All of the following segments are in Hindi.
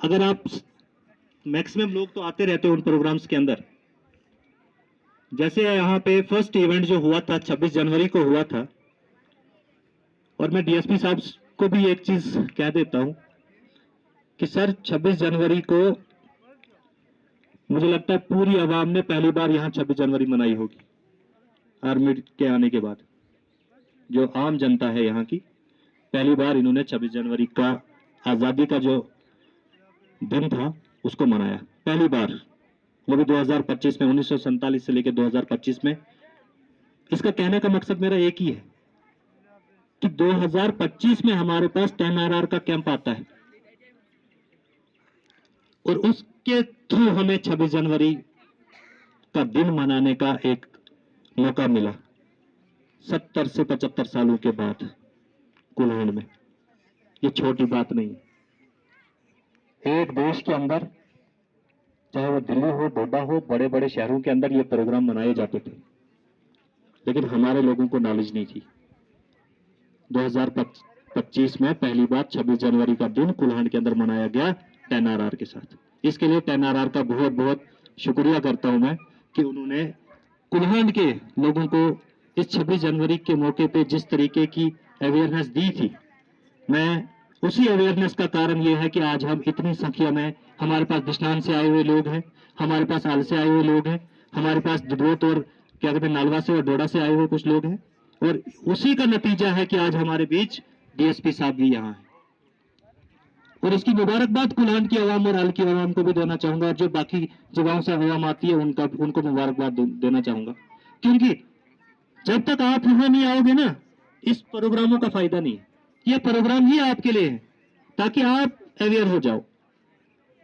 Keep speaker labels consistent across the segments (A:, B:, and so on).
A: अगर आप मैक्सिमम लोग तो आते रहते हो उन प्रोग्राम्स के अंदर। जैसे यहाँ पे फर्स्ट इवेंट जो हुआ था 26 जनवरी को हुआ था, और मैं डीएसपी साहब को भी एक चीज कह देता हूं कि सर 26 जनवरी को मुझे लगता है पूरी आवाम ने पहली बार यहाँ 26 जनवरी मनाई होगी आर्मी के आने के बाद। जो आम जनता है यहाँ की, पहली बार इन्होंने 26 जनवरी का आजादी का जो दिन था उसको मनाया, पहली बार, वो भी 2025 में, 1947 से लेकर 2025 में। इसका कहने का मकसद मेरा एक ही है कि 2025 में हमारे पास 10 RR का कैंप आता है और उसके थ्रू हमें 26 जनवरी का दिन मनाने का एक मौका मिला 70 से 75 सालों के बाद कुल्हाड़ में। ये छोटी बात नहीं है। एक देश के अंदर, चाहे वो दिल्ली हो, डोडा हो, बड़े बड़े शहरों के अंदर ये प्रोग्राम मनाए जाते थे, लेकिन हमारे लोगों को नॉलेज नहीं थी। 2025 में पहली बार 26 जनवरी का दिन कुल्हाड़ के अंदर मनाया गया 10 RR के साथ। इसके लिए 10 RR का बहुत बहुत शुक्रिया करता हूं मैं कि उन्होंने कुल्हाड़ के लोगों को इस 26 जनवरी के मौके पे जिस तरीके की अवेयरनेस दी थी। मैं उसी अवेयरनेस का कारण यह है कि आज हम इतनी संख्या में, हमारे पास बिश्नान से आए हुए लोग हैं, हमारे पास आल से आए हुए लोग हैं, हमारे पास दुधोत और क्या कहते हैं नालवा से और डोडा से आए हुए कुछ लोग हैं, और उसी का नतीजा है कि आज हमारे बीच डीएसपी साहब भी यहाँ हैं। और इसकी मुबारकबाद कुल्हाड़ की आवाम और आल की आवाम को भी देना चाहूंगा, और जो बाकी जगहों से आवाम आती है उनको मुबारकबाद देना चाहूंगा, क्योंकि जब तक आप यहाँ नहीं आओगे ना, इस प्रोग्रामों का फायदा नहीं है। ये प्रोग्राम ही आपके लिए है ताकि आप अवेयर हो जाओ।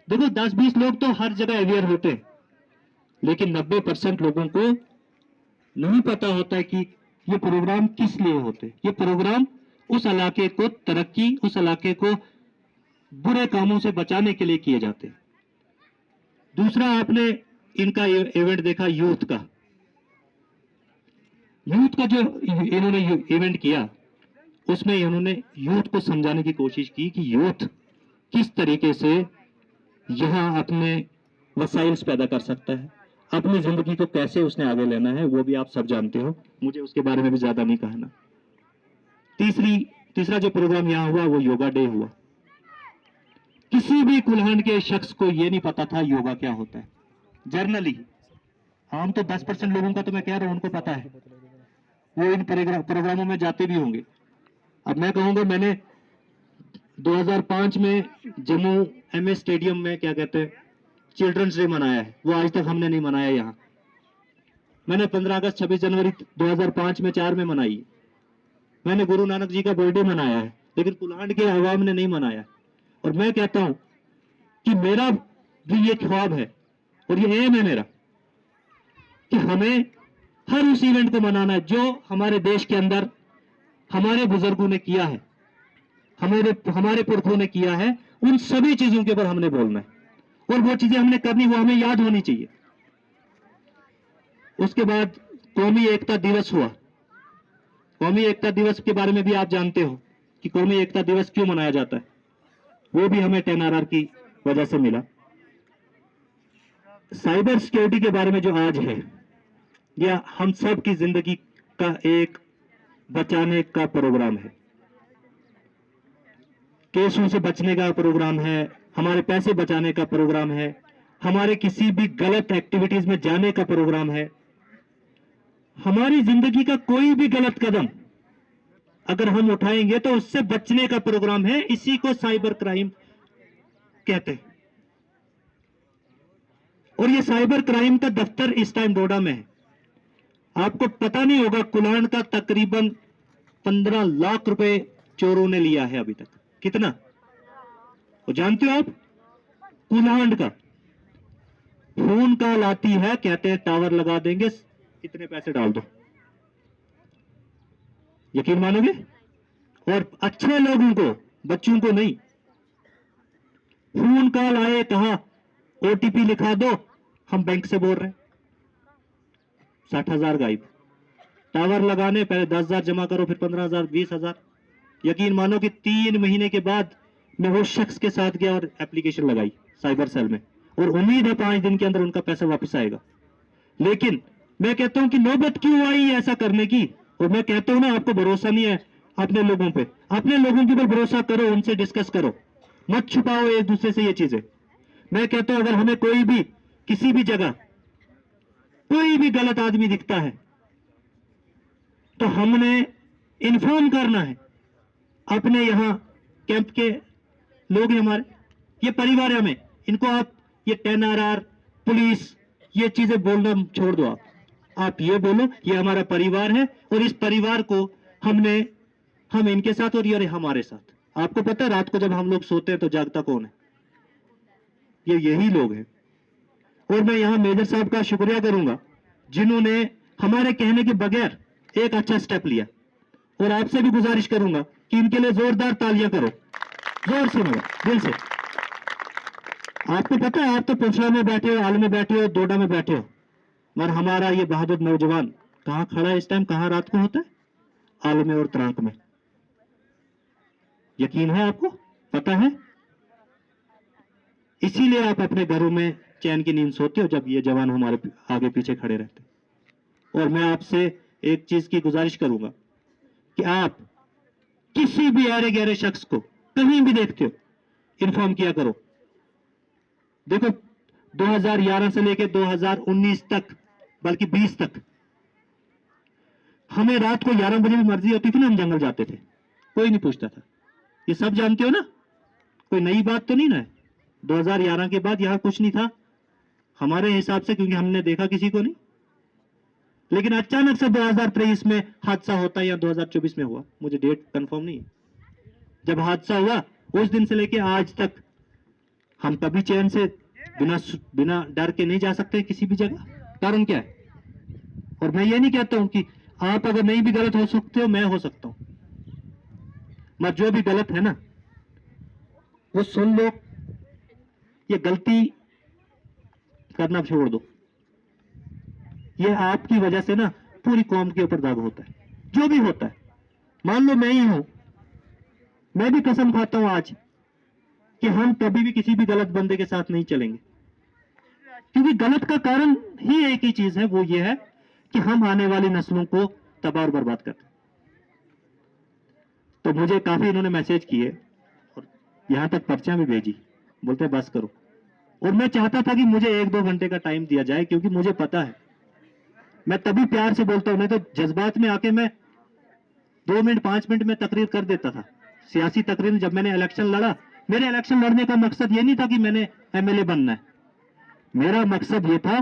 A: देखो 10-20 लोग तो हर जगह अवेयर होते हैं, लेकिन 90% लोगों को नहीं पता होता है कि ये प्रोग्राम किस लिए होते। ये प्रोग्राम उस इलाके को तरक्की, उस इलाके को बुरे कामों से बचाने के लिए किए जाते हैं। दूसरा, आपने इनका इवेंट देखा यूथ का। यूथ का जो इन्होंने इवेंट किया, उसमें इन्होंने यूथ को समझाने की कोशिश की कि यूथ किस तरीके से यहां अपने वसाइल्स पैदा कर सकता है, अपनी जिंदगी को कैसे उसने आगे लेना है, वो भी आप सब जानते हो, मुझे उसके बारे में भी ज्यादा नहीं कहना। तीसरा जो प्रोग्राम यहां हुआ वो योगा डे हुआ। किसी भी कुल्हाड़ के शख्स को यह नहीं पता था योगा क्या होता है। जर्नली हम तो 10% लोगों का तो मैं कह रहा हूं उनको पता है, वो इन प्रोग्रामों में जाते भी होंगे। अब मैं कहूंगा, मैंने 2005 में जम्मू MS स्टेडियम में क्या कहते हैं चिल्ड्रंस डे मनाया है, वो आज तक हमने नहीं मनाया यहाँ। मैंने 15 अगस्त 26 जनवरी 2005 में 4 में मनाई। मैंने गुरु नानक जी का बर्थडे मनाया है, लेकिन कुल्हाड़ के अवाम ने नहीं मनाया। और मैं कहता हूं कि मेरा भी ये ख्वाब है और ये एम है मेरा कि हमें हर उस इवेंट को मनाना है जो हमारे देश के अंदर हमारे बुजुर्गों ने किया है, हमारे पुरखों ने किया है। उन सभी चीजों के ऊपर हमने बोलना है, और वो चीजें हमने करनी, वो हमें याद होनी चाहिए। उसके बाद कौमी एकता दिवस हुआ। कौमी एकता दिवस के बारे में भी आप जानते हो कि कौमी एकता दिवस क्यों मनाया जाता है, वो भी हमें 10 RR की वजह से मिला। साइबर सिक्योरिटी के बारे में जो आज है, यह हम सब की जिंदगी का एक बचाने का प्रोग्राम है, केसों से बचने का प्रोग्राम है, हमारे पैसे बचाने का प्रोग्राम है, हमारे किसी भी गलत एक्टिविटीज में जाने का प्रोग्राम है। हमारी जिंदगी का कोई भी गलत कदम अगर हम उठाएंगे तो उससे बचने का प्रोग्राम है। इसी को साइबर क्राइम कहते हैं। और ये साइबर क्राइम का दफ्तर इस टाइम डोडा में है। आपको पता नहीं होगा, कुल्हाड़ का तकरीबन 15 लाख रुपए चोरों ने लिया है अभी तक। कितना, वो जानते हो आप? कुल्हाड़ का फोन कॉल आती है, कहते हैं टावर लगा देंगे, इतने पैसे डाल दो। यकीन मानोगे? और अच्छे लोगों को, बच्चों को नहीं। फोन कॉल आए, कहा OTP लिखा दो, हम बैंक से बोल रहे हैं, 60,000 गायब। टावर लगाने पहले 10,000 जमा करो, फिर 15,000, 20,000। यकीन मानो कि 3 महीने के बाद मैं वो शख्स के साथ गया और एप्लीकेशन लगाई साइबर सेल में, और उम्मीद है 5 दिन के अंदर उनका पैसा वापस आएगा। लेकिन मैं कहता हूं कि नौबत क्यों आई ऐसा करने की, और मैं कहता हूं ना, आपको भरोसा नहीं है अपने लोगों पे, अपने लोगों के ऊपर भरोसा करो, उनसे डिस्कस करो, मत छुपाओ एक दूसरे से ये चीजें। मैं कहता हूं अगर हमें कोई भी किसी भी जगह कोई भी गलत आदमी दिखता है तो हमने इन्फॉर्म करना है। अपने यहाँ कैंप के लोग हैं हमारे, ये परिवार है, हमें इनको आप ये 10RR पुलिस ये चीजें बोलना छोड़ दो। आप ये बोलो ये हमारा परिवार है और इस परिवार को हम इनके साथ और ये हमारे साथ। आपको पता है रात को जब हम लोग सोते हैं तो जागता कौन है? ये यही लोग हैं। और मैं यहां मेजर साहब का शुक्रिया करूंगा जिन्होंने हमारे कहने के बगैर एक अच्छा स्टेप लिया, और आपसे भी गुजारिश करूंगा कि इनके लिए जोरदार तालियां करो, जोर से मगर दिल से। आपको पता है आप तो पुंछला में बैठे हो, आल में बैठे हो, डोडा में बैठे हो, मगर हमारा ये बहादुर नौजवान कहां खड़ा है इस टाइम, कहां रात को होता है? आल में और त्रांक में। यकीन है आपको, पता है? इसीलिए आप अपने घरों में चैन की नींद सोते हो जब ये जवान हमारे आगे पीछे खड़े रहते। और मैं आपसे एक चीज की गुजारिश करूंगा कि आप किसी भी अरे गहरे शख्स को कहीं भी देखते हो इन्फॉर्म किया करो। देखो 2011 से लेकर 2019 तक, बल्कि 20 तक, हमें रात को 11 बजे भी मर्जी होती थी ना, हम जंगल जाते थे, कोई नहीं पूछता था। ये सब जानते हो ना, कोई नई बात तो नहीं ना है। 2011 के बाद यहां कुछ नहीं था हमारे हिसाब से, क्योंकि हमने देखा किसी को नहीं। लेकिन अचानक से 2023 में हादसा होता है या 2024 में हुआ, मुझे डेट कंफर्म नहीं है। जब हादसा हुआ उस दिन से लेके आज तक हम कभी चैन से बिना डर के नहीं जा सकते किसी भी जगह। कारण क्या है? और मैं ये नहीं कहता हूं कि आप अगर नहीं भी गलत हो सकते हो, मैं हो सकता हूं, मगर जो भी गलत है ना वो सुन लो, ये गलती करना छोड़ दो। ये आपकी वजह से ना पूरी कौम के ऊपर दाग होता है, जो भी होता है। मान लो मैं ही हूं, मैं भी कसम खाता हूं आज कि हम कभी भी किसी भी गलत बंदे के साथ नहीं चलेंगे, क्योंकि गलत का कारण ही एक ही चीज है, वो ये है कि हम आने वाली नस्लों को तबाह और बर्बाद करते। तो मुझे काफी इन्होंने मैसेज किए और यहां तक पर्चा भी भेजी, बोलते बस करो। और मैं चाहता था कि मुझे 1-2 घंटे का टाइम दिया जाए, क्योंकि मुझे पता है मैं तभी प्यार से बोलता हूं, नहीं तो जज्बात में आके मैं 2 मिनट 5 मिनट में तकरीर कर देता था। सियासी तकरीर जब मैंने इलेक्शन लड़ा, मेरे इलेक्शन लड़ने का मकसद ये नहीं था कि मैंने एमएलए बनना है। मेरा मकसद ये था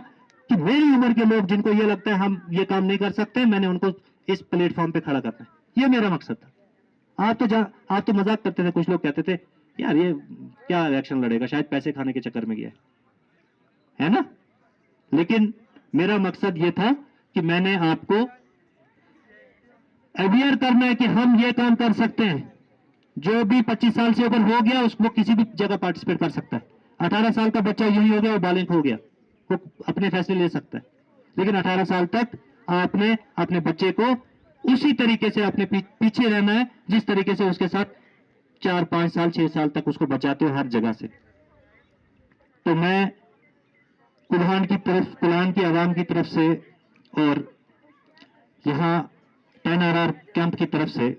A: कि मेरी उम्र के लोग जिनको ये लगता है हम ये काम नहीं कर सकते, मैंने उनको इस प्लेटफॉर्म पे खड़ा करना है। ये मेरा मकसद था। आप तो मजाक करते थे, कुछ लोग कहते थे यार ये क्या इलेक्शन लड़ेगा, शायद पैसे खाने के चक्कर में गया है ना। लेकिन मेरा मकसद ये था कि मैंने आपको अवेयर करना है कि हम ये काम कर सकते हैं। जो भी 25 साल से ऊपर हो गया उसको किसी भी जगह पार्टिसिपेट कर सकता है। 18 साल का बच्चा यही हो गया, वो बालिग हो गया, वो अपने फैसले ले सकता है। लेकिन 18 साल तक आपने अपने बच्चे को उसी तरीके से अपने पीछे रहना है जिस तरीके से उसके साथ 4-5 साल 6 साल तक उसको बचाते हो हर जगह से। तो मैं कुल्हान की आवाम की तरफ से और यहाँ 10RR कैंप की तरफ से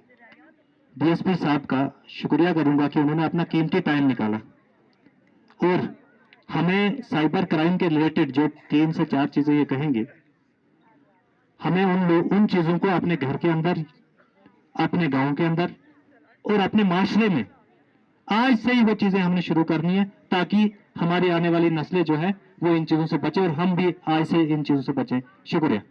A: डीएसपी साहब का शुक्रिया करूंगा कि उन्होंने अपना कीमती टाइम निकाला और हमें साइबर क्राइम के रिलेटेड जो 3 से 4 चीजें ये कहेंगे, हमें उन चीजों को अपने घर के अंदर, अपने गांव के अंदर और अपने माशरे में आज से ही वो चीजें हमने शुरू करनी है, ताकि हमारी आने वाली नस्लें जो है वो इन चीजों से बचे और हम भी आज से इन चीजों से बचें। शुक्रिया।